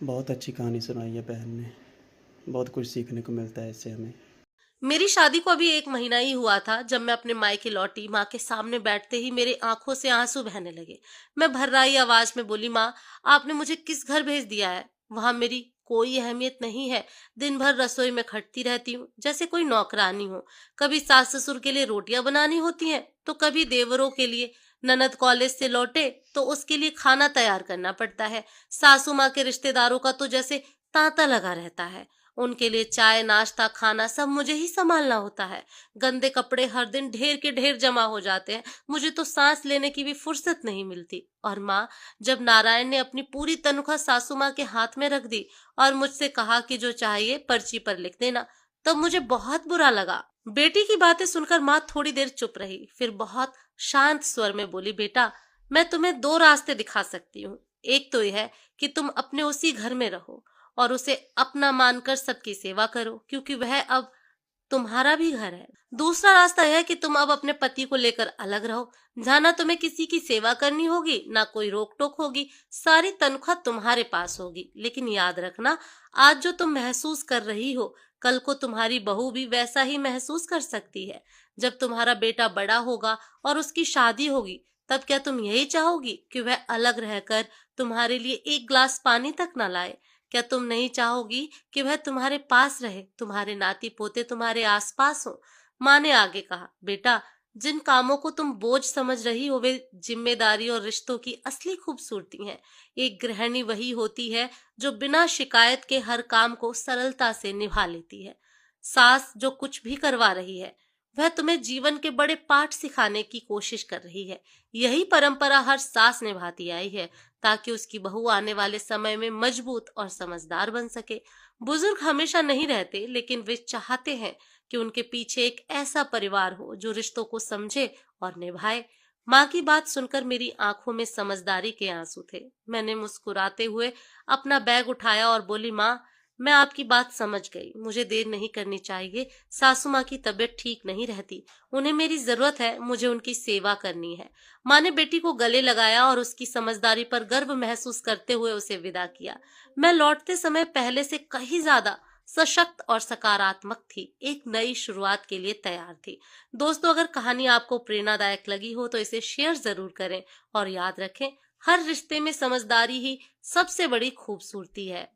बहुत अच्छी कहानी सुनाई है बहन ने। बहुत कुछ सीखने को मिलता है इससे हमें। मेरी शादी को अभी 1 महीना ही हुआ था जब मैं अपने मायके लौटी। माँ के सामने बैठते ही मेरे आंखों से आंसू बहने लगे। मैं भर्राई आवाज में बोली, माँ, आपने मुझे किस घर भेज दिया है? वहां मेरी कोई अहमियत नहीं है। दिन भर रसोई में खटती रहती हूँ जैसे कोई नौकरानी हो। कभी सास ससुर के लिए रोटियां बनानी होती हैं तो कभी देवरों के लिए। ननद कॉलेज से लौटे तो उसके लिए खाना तैयार करना पड़ता है। सासू माँ के रिश्तेदारों का तो जैसे तांता लगा रहता है। उनके लिए चाय नाश्ता खाना सब मुझे ही संभालना होता है। गंदे कपड़े हर दिन ढेर के ढेर जमा हो जाते हैं। मुझे तो सांस लेने की भी फुर्सत नहीं मिलती। और माँ, जब नारायण ने अपनी पूरी तनख्वाह सासू माँ के हाथ में रख दी और मुझसे कहा कि जो चाहिए पर्ची पर लिख देना, तब मुझे बहुत बुरा लगा। बेटी की बातें सुनकर माँ थोड़ी देर चुप रही, फिर बहुत शांत स्वर में बोली, बेटा, मैं तुम्हें 2 रास्ते दिखा सकती हूँ। एक तो यह है कि तुम अपने उसी घर में रहो और उसे अपना मानकर सबकी सेवा करो, क्योंकि वह अब तुम्हारा भी घर है। दूसरा रास्ता यह है कि तुम अब अपने पति को लेकर अलग रहो। जहाँ ना तुम्हें किसी की सेवा करनी होगी ना कोई रोक टोक होगी। सारी तनख्वाह तुम्हारे पास होगी। लेकिन याद रखना, आज जो तुम महसूस कर रही हो, कल को तुम्हारी बहू भी वैसा ही महसूस कर सकती है। जब तुम्हारा बेटा बड़ा होगा और उसकी शादी होगी, तब क्या तुम यही चाहोगी कि वह अलग रहकर तुम्हारे लिए एक गिलास पानी तक न लाए? क्या तुम नहीं चाहोगी कि वह तुम्हारे पास रहे, तुम्हारे नाती पोते तुम्हारे आसपास हो? माँ ने आगे कहा, बेटा, जिन कामों को तुम बोझ समझ रही हो वे जिम्मेदारी और रिश्तों की असली खूबसूरती हैं। एक गृहिणी वही होती है जो बिना शिकायत के हर काम को सरलता से निभा लेती है। सास जो कुछ भी करवा रही है, वह तुम्हें जीवन के बड़े पाठ सिखाने की कोशिश कर रही है। यही परंपरा हर सास निभाती आई है, ताकि उसकी बहू आने वाले समय में मजबूत और समझदार बन सके। बुजुर्ग हमेशा नहीं रहते, लेकिन वे चाहते हैं कि उनके पीछे एक ऐसा परिवार हो जो रिश्तों को समझे और निभाए। माँ की बात सुनकर मेरी आंखों में समझदारी के आंसू थे। मैंने मुस्कुराते हुए अपना बैग उठाया और बोली, माँ, मैं आपकी बात समझ गई। मुझे देर नहीं करनी चाहिए। सासू माँ की तबीयत ठीक नहीं रहती, उन्हें मेरी जरूरत है, मुझे उनकी सेवा करनी है। माँ ने बेटी को गले लगाया और उसकी समझदारी पर गर्व महसूस करते हुए उसे विदा किया। मैं लौटते समय पहले से कहीं ज्यादा सशक्त और सकारात्मक थी, एक नई शुरुआत के लिए तैयार थी। दोस्तों, अगर कहानी आपको प्रेरणादायक लगी हो तो इसे शेयर जरूर करें और याद रखें, हर रिश्ते में समझदारी ही सबसे बड़ी खूबसूरती है।